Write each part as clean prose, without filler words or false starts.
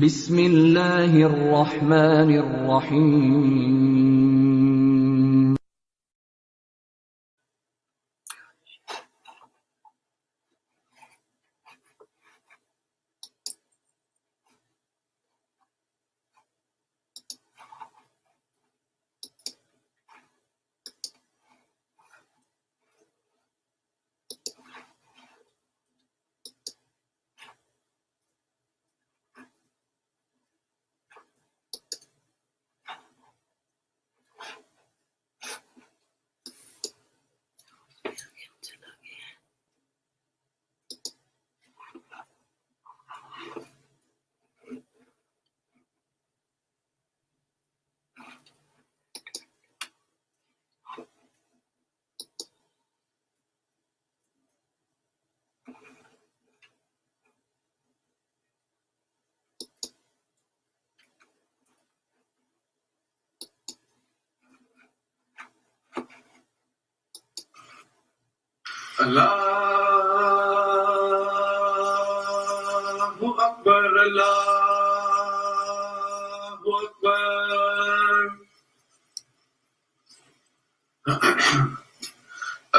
बिस्मिल्लाहिर्रहमानिर्रहीम। Allahu Akbar, Allahu Akbar,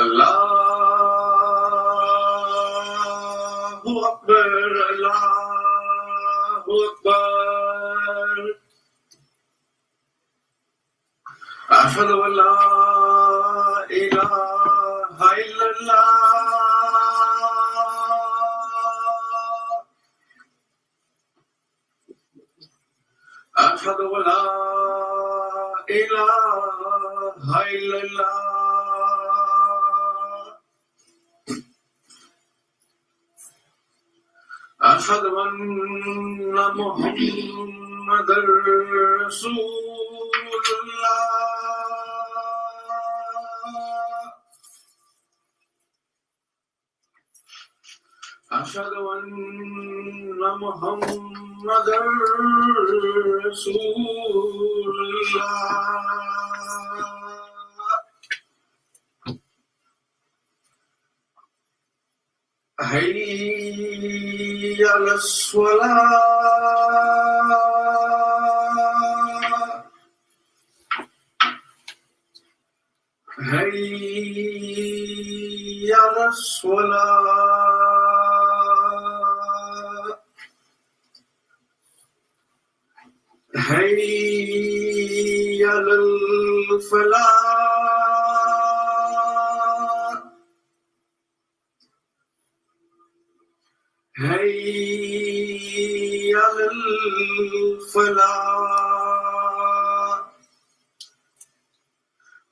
Allahu Akbar, Allahu Akbar. Ashhadu an la ilaha illallah. أشهد أن لا إله إلا الله. أشهد أن محمدا رسول الله. أشهد أن محمدا رسول الله. حي على الصلاة. حي على الصلاة. حي على الفلاح. حي على الفلاح.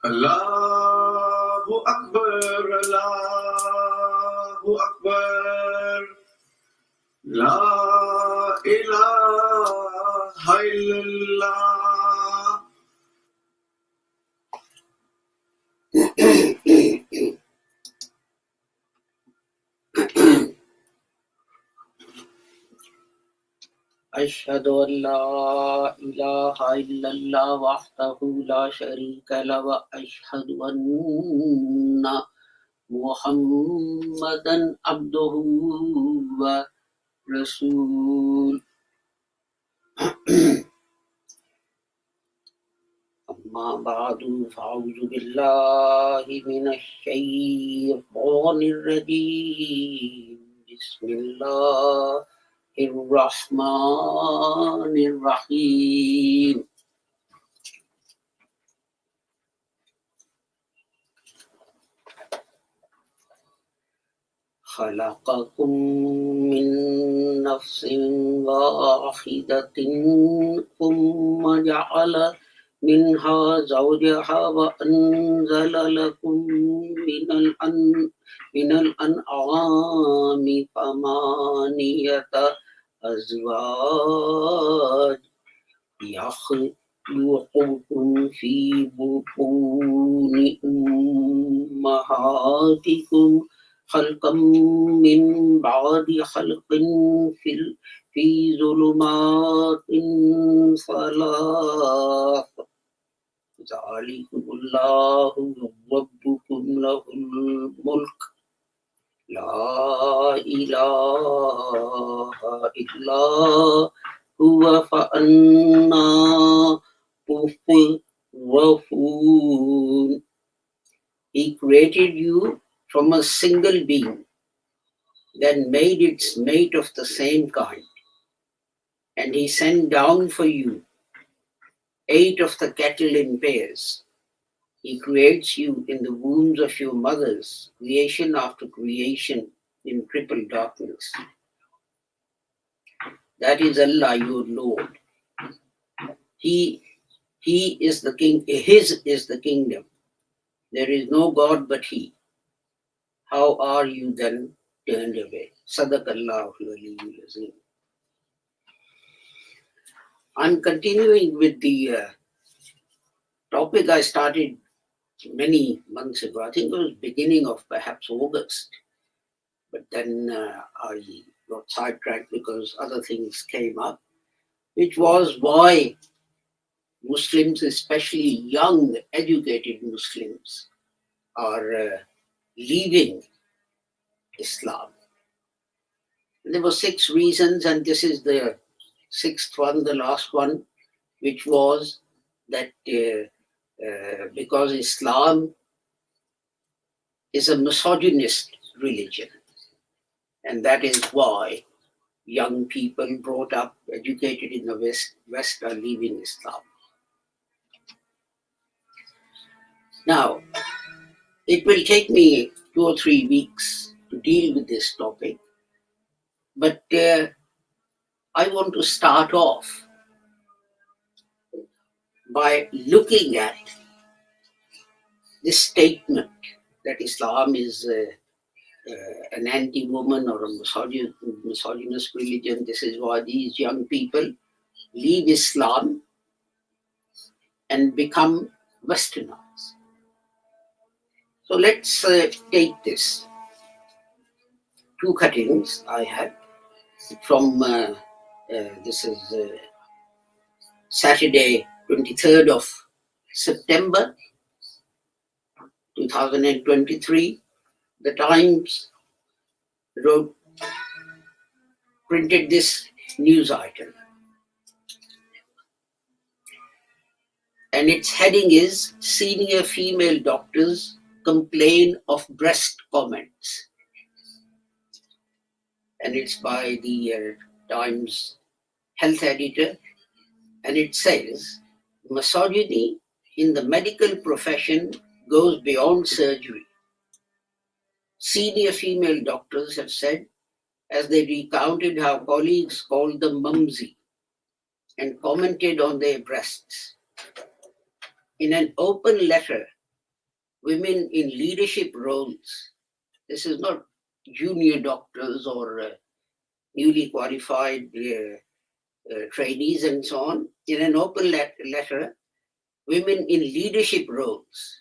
الله أكبر، الله أكبر، لا إله إلا الله. أشهد أن لا إله إلا الله وحده لا شريك له وأشهد أن محمدا عبده ورسوله. أما بعد فأعوذ بالله من الشيطان الرجيم. بسم الله الرحمن الرحيم. خلقكم من نفس واحدة ثم جعل منها زوجها وأنزل لكم من الأنعام ثمانية أزواج يخلقكم في بطون أمهاتكم خلقا من بعد خلق في ظلمات ثلاث. ذلكم الله ربكم له الملك لا إله إلا هُوَ فَأَنَّى تُؤْفَكُونَ. He created you from a single being, then made its mate of the same kind, and he sent down for you 8 of the cattle in pairs. He creates you in the wombs of your mothers, creation after creation in triple darkness. That is Allah, your Lord. He is the king, His is the kingdom. There is no God but He. How are you then turned away? Sadaqallahu al-Aliyyul Azim. I'm continuing with the topic I started many months ago. I think it was beginning of perhaps August. But then I got sidetracked because other things came up, which was why Muslims, especially young, educated Muslims, are leaving Islam. And there were 6 reasons, and this is the 6th one, the last one, which was that because Islam is a misogynist religion, and that is why young people brought up, educated in the West are leaving Islam. Now, it will take me 2 or 3 weeks to deal with this topic, but I want to start off by looking at this statement that Islam is an anti-woman or a misogynist religion. This is why these young people leave Islam and become Westernized. So let's take this. 2 cuttings I have from, this is Saturday, 23rd of September 2023. The Times printed this news item. And its heading is Senior Female Doctors Complain of Breast Comments. And it's by the Times health editor. And it says, misogyny in the medical profession goes beyond surgery. Senior female doctors have said, as they recounted how colleagues called them mumsy and commented on their breasts. In an open letter, women in leadership roles, this is not junior doctors or newly qualified trainees and so on. In an open letter, women in leadership roles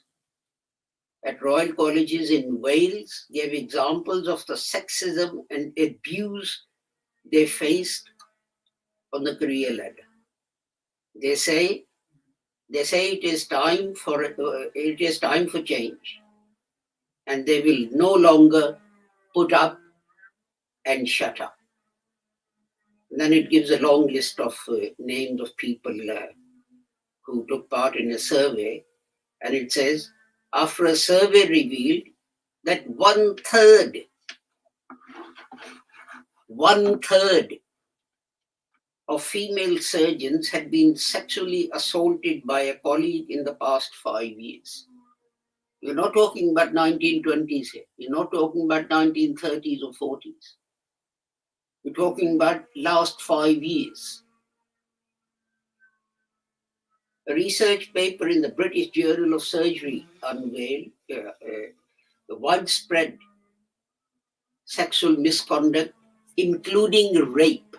at Royal Colleges in Wales gave examples of the sexism and abuse they faced on the career ladder. They say it is time for change, and they will no longer put up and shut up. And then it gives a long list of names of people who took part in a survey, and it says, after a survey revealed that one third of female surgeons had been sexually assaulted by a colleague in the past 5 years. You're not talking about 1920s here. You're not talking about 1930s or 40s. We're talking about last 5 years. A research paper in the British Journal of Surgery unveiled the widespread sexual misconduct, including rape.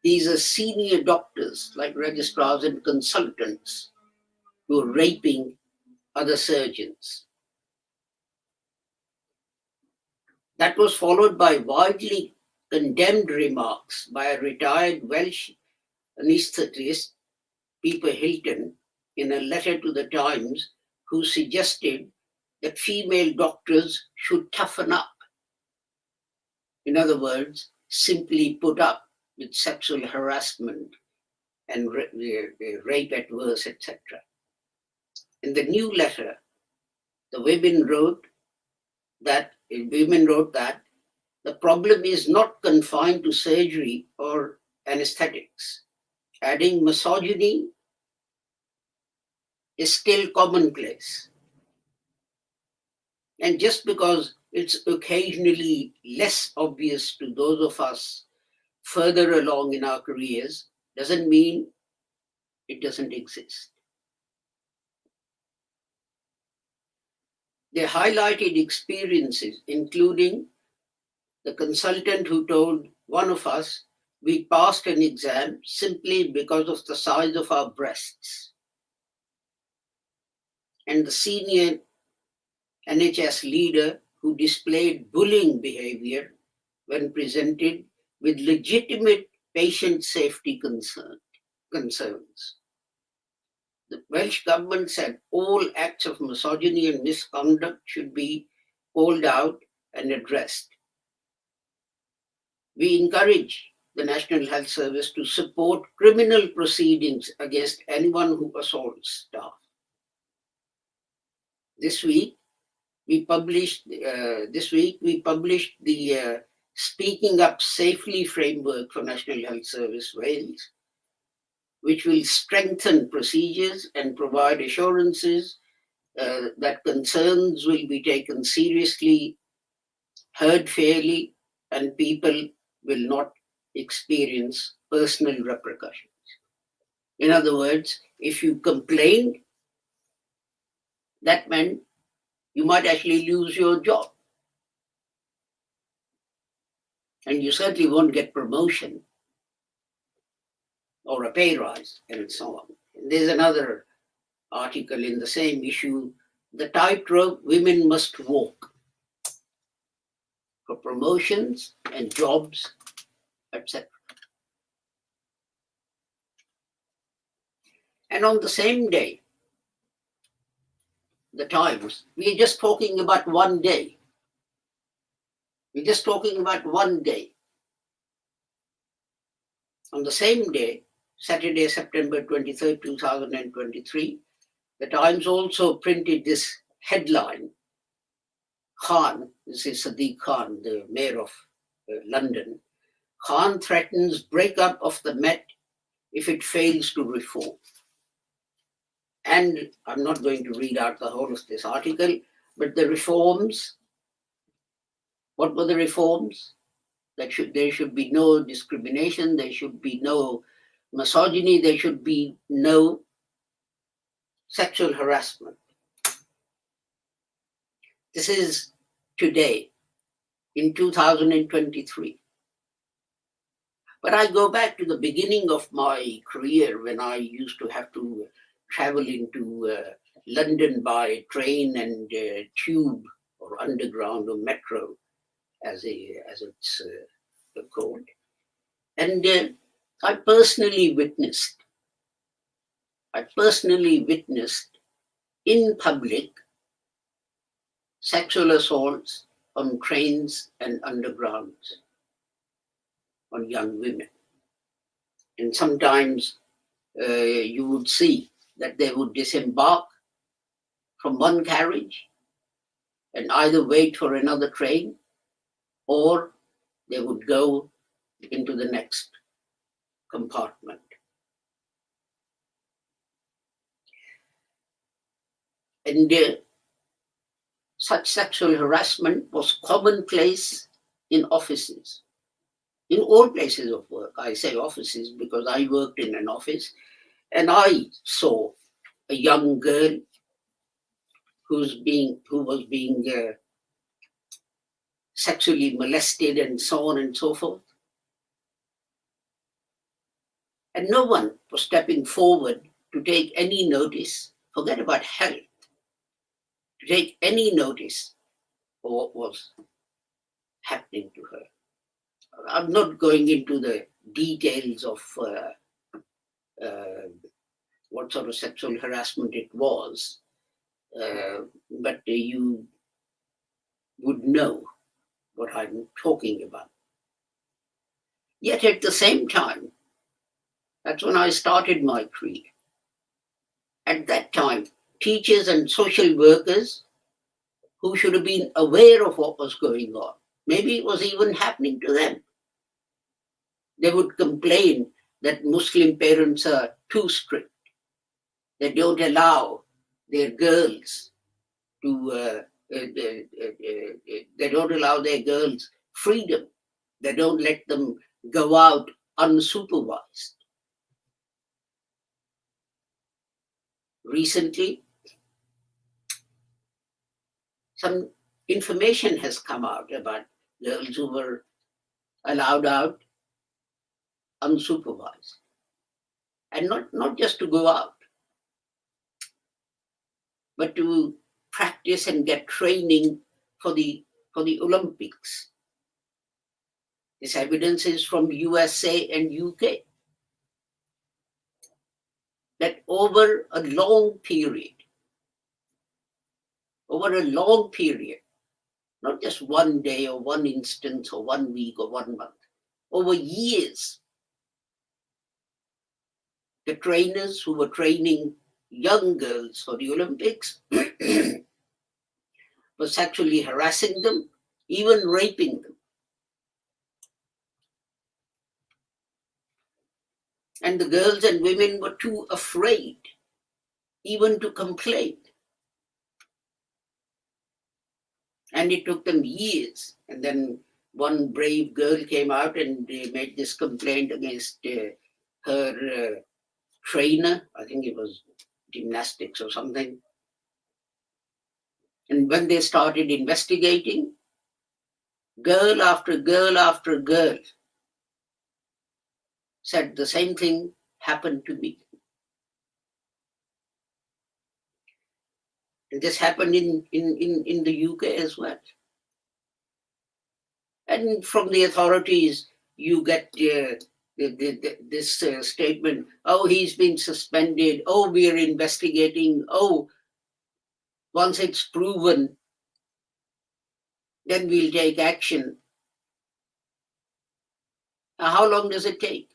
These are senior doctors like registrars and consultants who are raping other surgeons. That was followed by widely condemned remarks by a retired Welsh anaesthetist, Peter Hilton, in a letter to the Times, who suggested that female doctors should toughen up. In other words, simply put up with sexual harassment and rape at worst, etc. In the new letter, the women wrote that the problem is not confined to surgery or anesthetics, adding misogyny is still commonplace. And just because it's occasionally less obvious to those of us further along in our careers doesn't mean it doesn't exist. They highlighted experiences, including the consultant who told one of us we passed an exam simply because of the size of our breasts, and the senior NHS leader who displayed bullying behavior when presented with legitimate patient safety concerns. The Welsh government said all acts of misogyny and misconduct should be called out and addressed. We encourage the National Health Service to support criminal proceedings against anyone who assaults staff. This week, we published the Speaking Up Safely framework for National Health Service Wales, which will strengthen procedures and provide assurances that concerns will be taken seriously, heard fairly, and people will not experience personal repercussions. In other words, if you complained, that meant you might actually lose your job. And you certainly won't get promotion or a pay rise, and so on. And there's another article in the same issue, the tightrope women must walk for promotions and jobs, etc. And on the same day, the Times, we're just talking about one day. We're just talking about one day. On the same day, Saturday, September 23rd, 2023, the Times also printed this headline. Khan, this is Sadiq Khan, the mayor of London, Khan threatens breakup of the Met if it fails to reform. And I'm not going to read out the whole of this article, but the reforms, what were the reforms? There should be no discrimination, there should be no misogyny, there should be no sexual harassment. This is today, in 2023. But I go back to the beginning of my career when I used to have to travel into London by train and tube or underground or metro, as it's called. And I personally witnessed in public sexual assaults on trains and undergrounds on young women. And sometimes you would see that they would disembark from one carriage and either wait for another train or they would go into the next compartment. And such sexual harassment was commonplace in offices, in all places of work. I say offices because I worked in an office and I saw a young girl who was being sexually molested and so on and so forth. And no one was stepping forward to take any notice, forget about help, to take any notice of what was happening to her. I'm not going into the details of what sort of sexual harassment it was, but you would know what I'm talking about. Yet at the same time, that's when I started my creed. At that time, teachers and social workers who should have been aware of what was going on, maybe it was even happening to them, they would complain that Muslim parents are too strict. They don't allow their girls to, they don't allow their girls freedom. They don't let them go out unsupervised. Recently, some information has come out about girls who were allowed out unsupervised. And not just to go out, but to practice and get training for the Olympics. This evidence is from USA and UK. That over a long period, not just one day or one instance or 1 week or 1 month, over years, the trainers who were training young girls for the Olympics were sexually harassing them, even raping them. And the girls and women were too afraid even to complain. And it took them years. And then one brave girl came out and made this complaint against her trainer. I think it was gymnastics or something. And when they started investigating, girl after girl after girl said the same thing happened to me. And this happened in the UK as well. And from the authorities, you get this statement, oh, he's been suspended, oh, we're investigating, oh, once it's proven, then we'll take action. Now, how long does it take?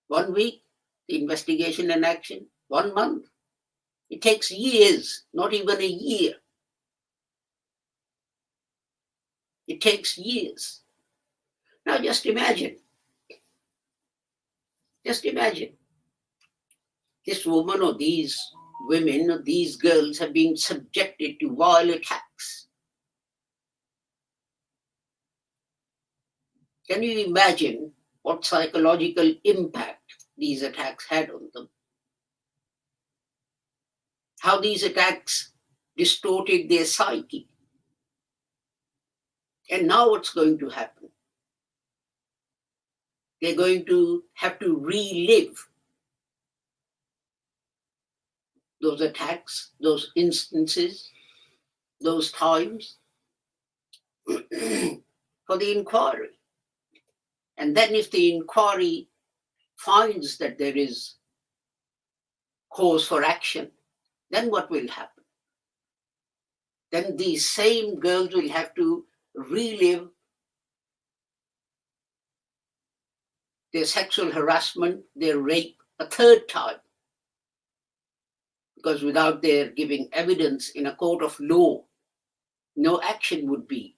1 week, the investigation and action? 1 month? It takes years, not even a year. It takes years. Now just imagine. This woman or these women or these girls have been subjected to vile attacks. Can you imagine what psychological impact these attacks had on them? How these attacks distorted their psyche? And now what's going to happen? They're going to have to relive those attacks, those instances, those times for the inquiry. And then if the inquiry finds that there is cause for action, then what will happen? Then these same girls will have to relive their sexual harassment, their rape a third time. Because without their giving evidence in a court of law, no action would be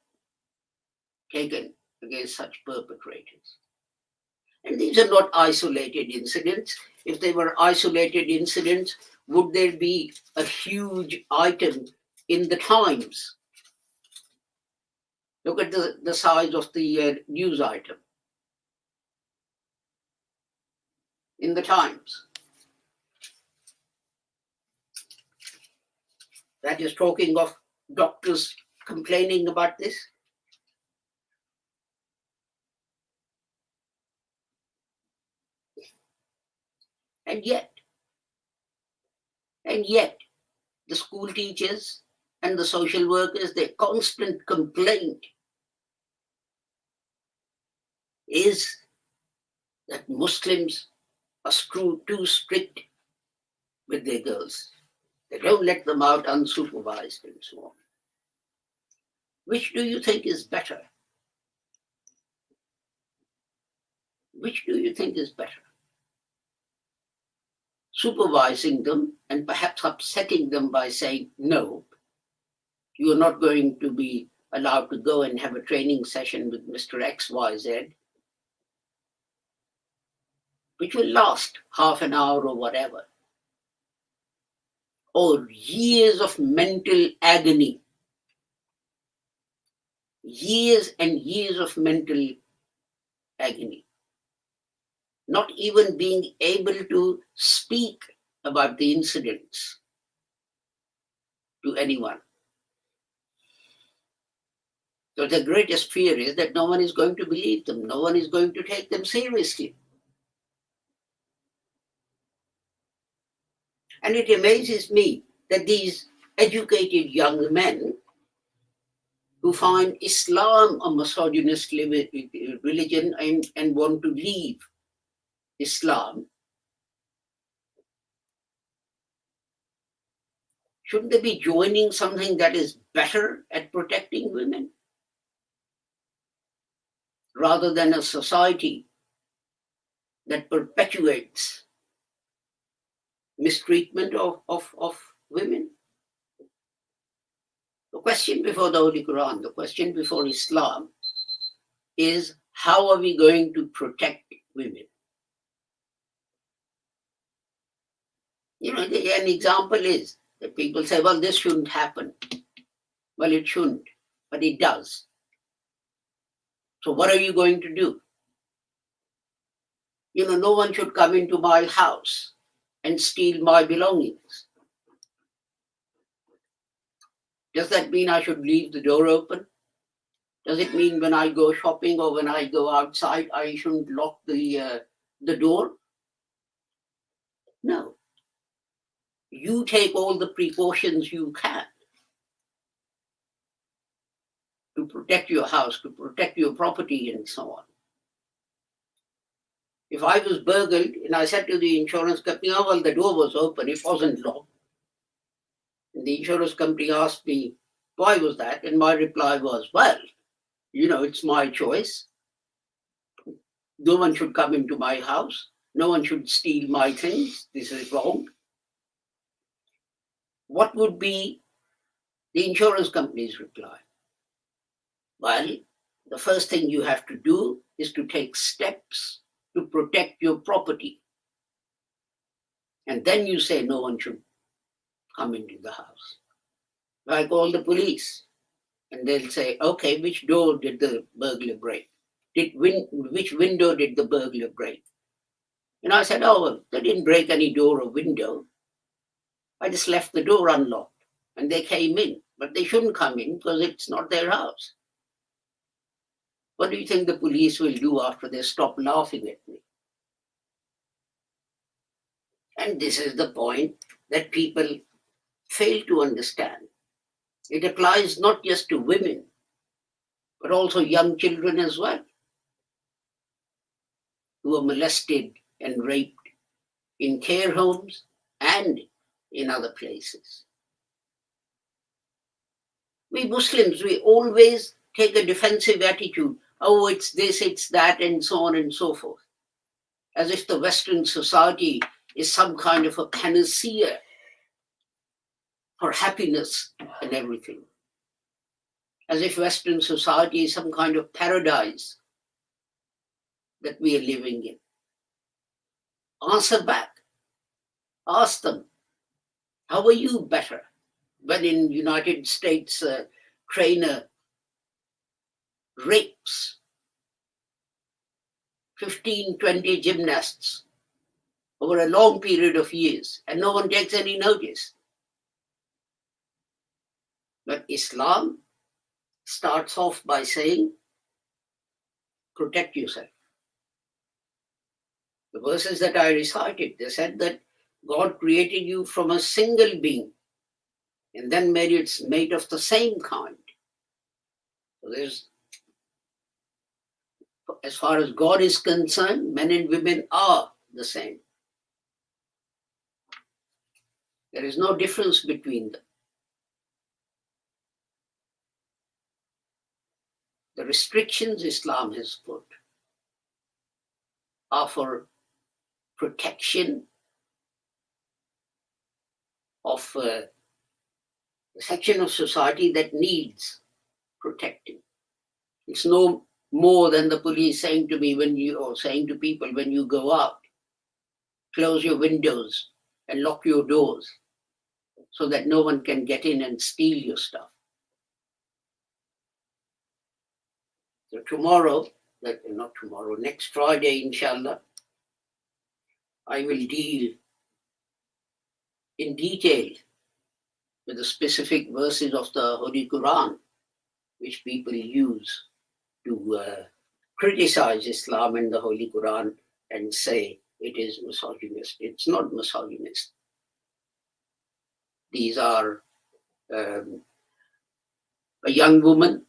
taken against such perpetrators. And these are not isolated incidents. If they were isolated incidents, would there be a huge item in the Times? Look at the size of the news item in the Times. That is talking of doctors complaining about this. And yet, the school teachers and the social workers, their constant complaint is that Muslims are too strict with their girls. They don't let them out unsupervised and so on. Which do you think is better? Which do you think is better? Supervising them and perhaps upsetting them by saying, no, you're not going to be allowed to go and have a training session with Mr. XYZ, which will last half an hour or whatever, or years of mental agony, years and years of mental agony, not even being able to speak about the incidents to anyone. So the greatest fear is that no one is going to believe them, no one is going to take them seriously. And it amazes me that these educated young men who find Islam a misogynist religion and want to leave Islam, shouldn't they be joining something that is better at protecting women? Rather than a society that perpetuates mistreatment of women. The question before the Holy Quran, the question before Islam is, how are we going to protect women? You know, an example is that people say, well, this shouldn't happen. Well, it shouldn't, but it does. So what are you going to do? You know, no one should come into my house and steal my belongings. Does that mean I should leave the door open? Does it mean when I go shopping or when I go outside, I shouldn't lock the door? No. You take all the precautions you can to protect your house, to protect your property, and so on. If I was burgled and I said to the insurance company, oh, well, the door was open, it wasn't locked. And the insurance company asked me, why was that? And my reply was, well, you know, it's my choice. No one should come into my house. No one should steal my things. This is wrong. What would be the insurance company's reply? Well, the first thing you have to do is to take steps to protect your property. And then you say no one should come into the house. I call the police and they'll say, okay, which door did the burglar break? Which window did the burglar break? And I said, oh, well, they didn't break any door or window. I just left the door unlocked and they came in, but they shouldn't come in because it's not their house. What do you think the police will do after they stop laughing at me? And this is the point that people fail to understand. It applies not just to women, but also young children as well, who are molested and raped in care homes and in other places. We Muslims, we always take a defensive attitude. Oh, it's this, it's that, and so on and so forth. As if the Western society is some kind of a panacea for happiness and everything. As if Western society is some kind of paradise that we are living in. Answer back. Ask them, how are you better? When in United States, a trainer rapes 15, 20 gymnasts over a long period of years and no one takes any notice. But Islam starts off by saying, protect yourself. The verses that I recited, they said that God created you from a single being and then made it made of the same kind. So as far as God is concerned, men and women are the same. There is no difference between them. The restrictions Islam has put are for protection of a section of society that needs protecting. It's no more than the police saying to me or saying to people when you go out, close your windows and lock your doors so that no one can get in and steal your stuff. So next Friday, inshallah, I will deal in detail with the specific verses of the Holy Quran which people use to criticize Islam and the Holy Quran and say it is misogynist. It's not misogynist. These are a young woman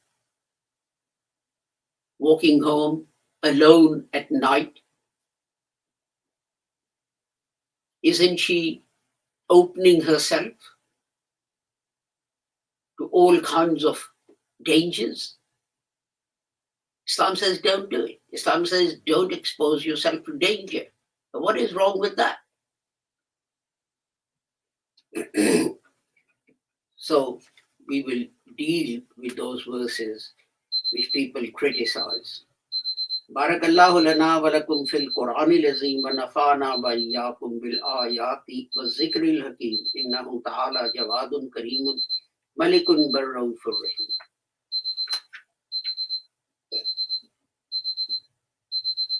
walking home alone at night. Isn't she opening herself to all kinds of dangers? Islam says don't do it. Islam says don't expose yourself to danger. But what is wrong with that? So we will deal with those verses which people criticize. بارك الله لنا ولكم في القرآن العظيم ونفعنا وإياكم بالآيات والذكر الحكيم إنه تعالى جواد كريم ملك بر رؤوف رحيم.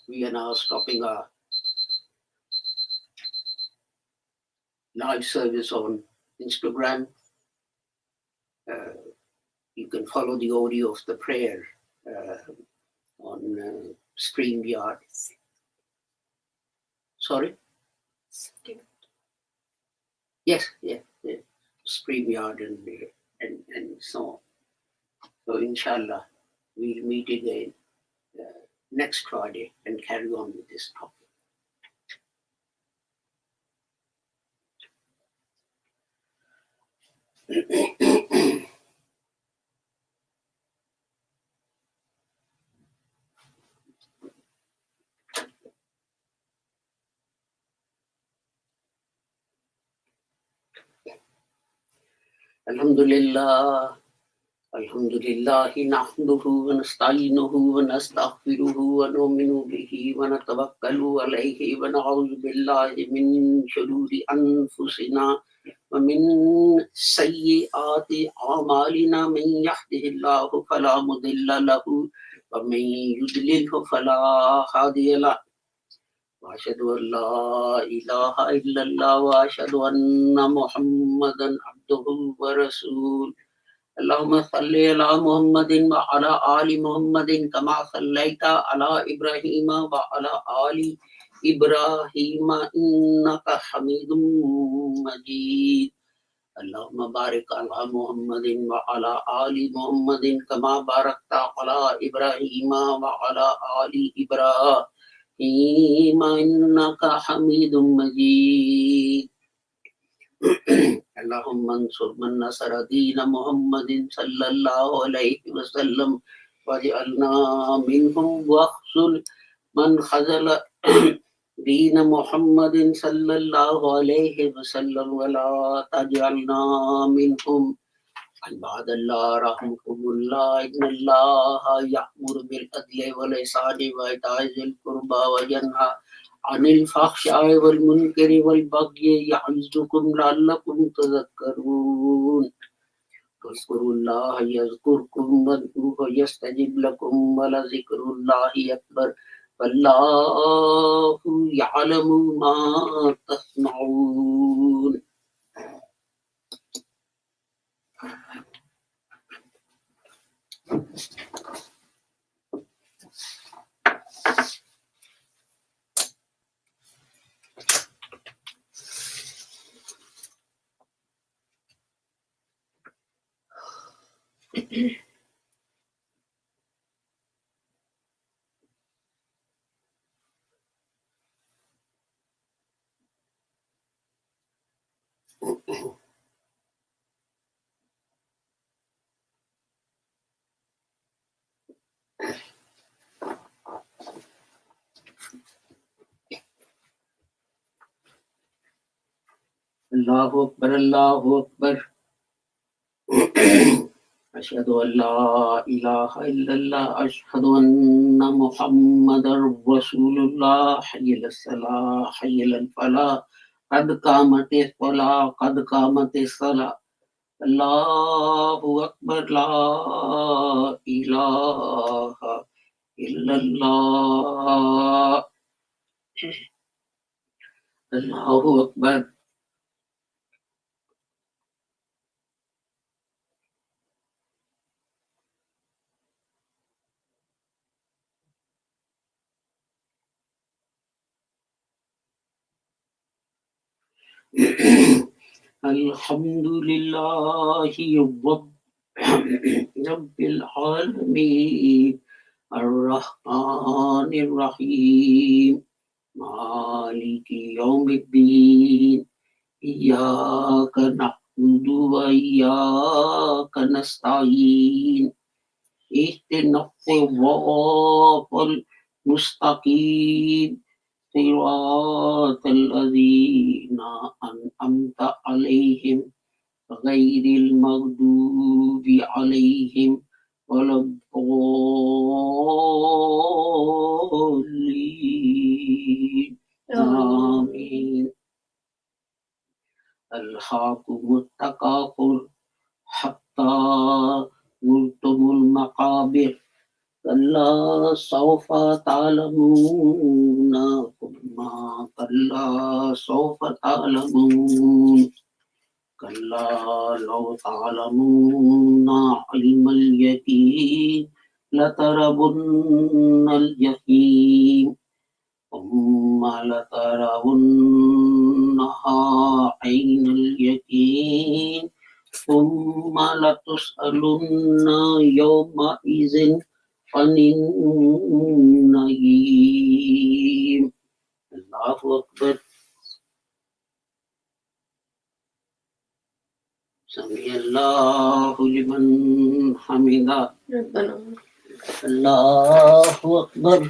We are now stopping our live service on Instagram. You can follow the audio of the prayer on StreamYard. Sorry? Yes, yeah. StreamYard and so on. So inshallah, we'll meet again next Friday and carry on with this topic. Alhamdulillah. Alhamdulillah nahmaduhu wa nasta'inuhu wa nastaghfiruhu wa nu'minu bihi wa natawakkalu alayhi wa na'udhu billahi min shururi anfusina wa min sayyiati a'malina man yahdihillahu fala mudilla lahu wa man yudlilhu fala hadiya lahu. Wa ashhadu an la ilaha illallah wa ashhadu anna Muhammadan abduhu wa rasuluh. اللهم صل على محمد وعلى آل محمد كما صليت على إبراهيم وعلى آل إبراهيم إنك حميد مجيد. اللهم بارك على محمد وعلى آل محمد كما باركت على إبراهيم وعلى آل إبراهيم إنك حميد مجيد. اللهم انصر من نصر دين محمد صلى الله عليه وسلم واجعلنا منهم واخذل من خذل دين محمد صلى الله عليه وسلم ولا تجعلنا منهم. عباد الله رحمكم الله إن الله يأمر بالعدل والإحسان وإيتاء ذي القربى وينهى عن الفحشاء والمنكر والبغي يعظكم لعلكم تذكرون. واذكروا الله يذكركم وادعوه يستجب لكم ولذكر الله أكبر والله يعلم ما تصنعون. Allahu Akbar, Allahu Akbar. أشهد أن لا إله إلا الله أشهد أن محمدا رسول الله حي على الصلاة حي على الفلاح قد قامت الصلاة قد قامت الصلاة الله أكبر لا إله إلا الله الله أكبر. الحمد لله رب العالمين الرحمن الرحيم مالك يوم الدين إياك نعبد وإياك نستعين اهدنا الصراط المستقيم صراط الذين أنعمت عليهم غير المغضوب عليهم ولا الضالين آمين. ألهاكم التكاثر حتى زرتم المقابر كلا سوف تعلمون ثم كلا سوف تعلمون كلا لو تعلمون علم اليقين لتربن الجحيم ثم لترونها عين اليقين ثم لتسألن يومئذ عن النعيم. الله أكبر. سمع الله لمن حمده ربنا الله أكبر.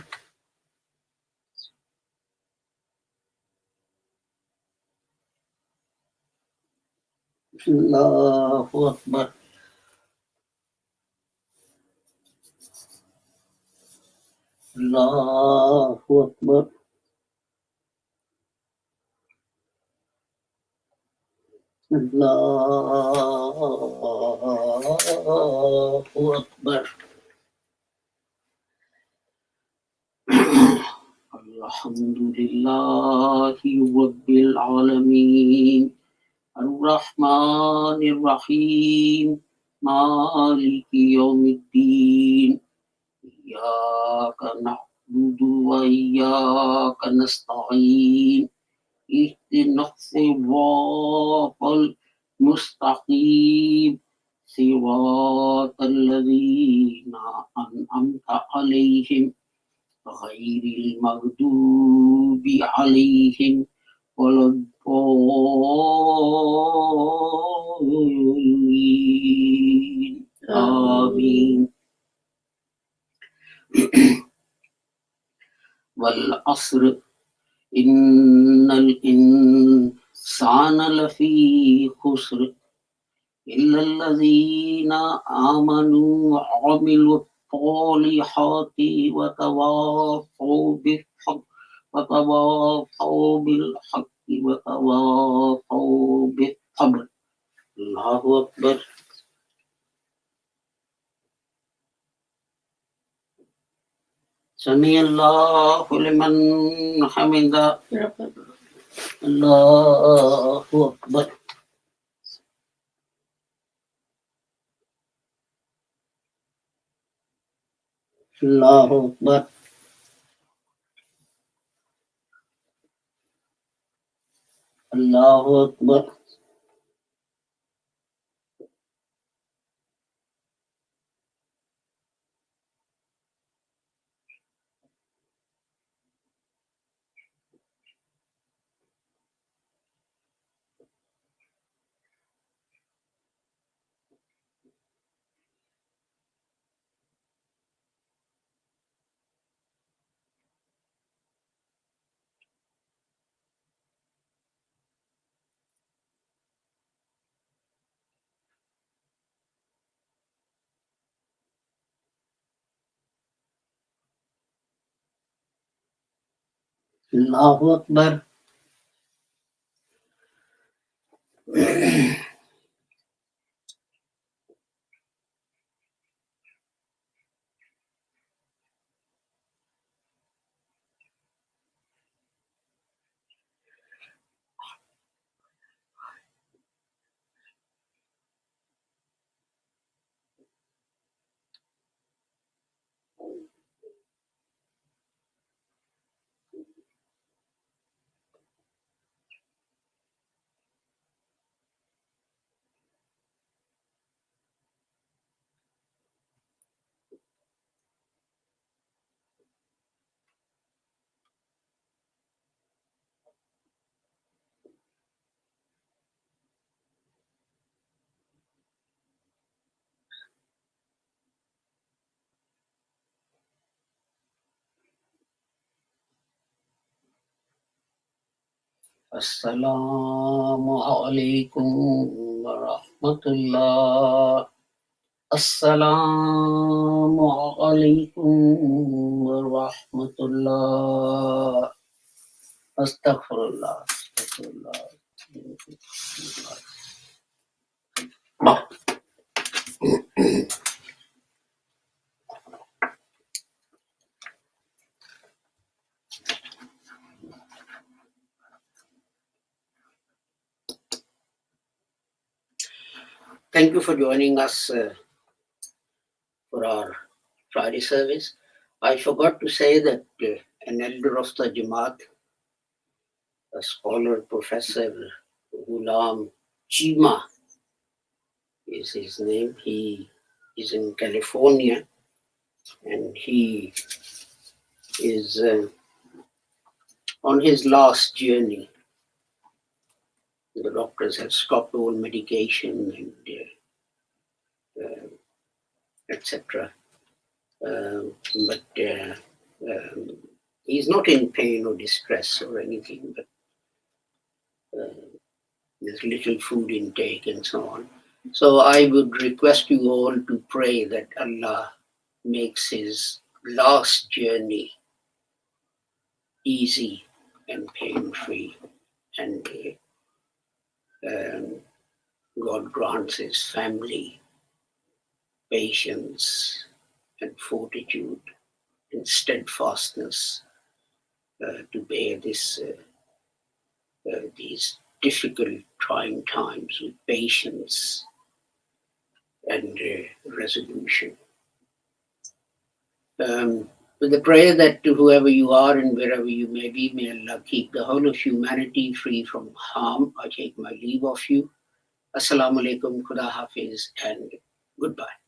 الله أكبر. الله أكبر. الله أكبر. الحمد لله رب العالمين الرحمن الرحيم مالك يوم الدين إياك نعبد وإياك نستعين اهدنا الصراط المستقيم صراط الذين أنعمت عليهم غير المغضوب عليهم ولا الضالين آمين. والعصر إن الإنسان لفي خسر إلا الذين آمنوا وعملوا الصالحات وتواصوا بالحق وتواصوا بالحق وتواصوا بالصبر. الله أكبر. سمع الله لمن حمده ربنا الله أكبر. الله أكبر. الله أكبر. Allahu Akbar. Assalamu alaikum wa rahmatullah. Assalamu alaikum wa rahmatullah. Astaghfirullah. Astaghfirullah. Thank you for joining us for our Friday service. I forgot to say that an elder of the Jamaat, a scholar, Professor Ghulam Chima is his name. He is in California and he is on his last journey. The doctors have stopped all medication and etc. But he's not in pain or distress or anything, but there's little food intake and so on. So I would request you all to pray that Allah makes his last journey easy and pain-free, and God grants his family patience and fortitude and steadfastness to bear these difficult, trying times with patience and resolution. With the prayer that to whoever you are and wherever you may be, may Allah keep the whole of humanity free from harm. I take my leave of you. Assalamu alaikum, Khuda Hafiz, and goodbye.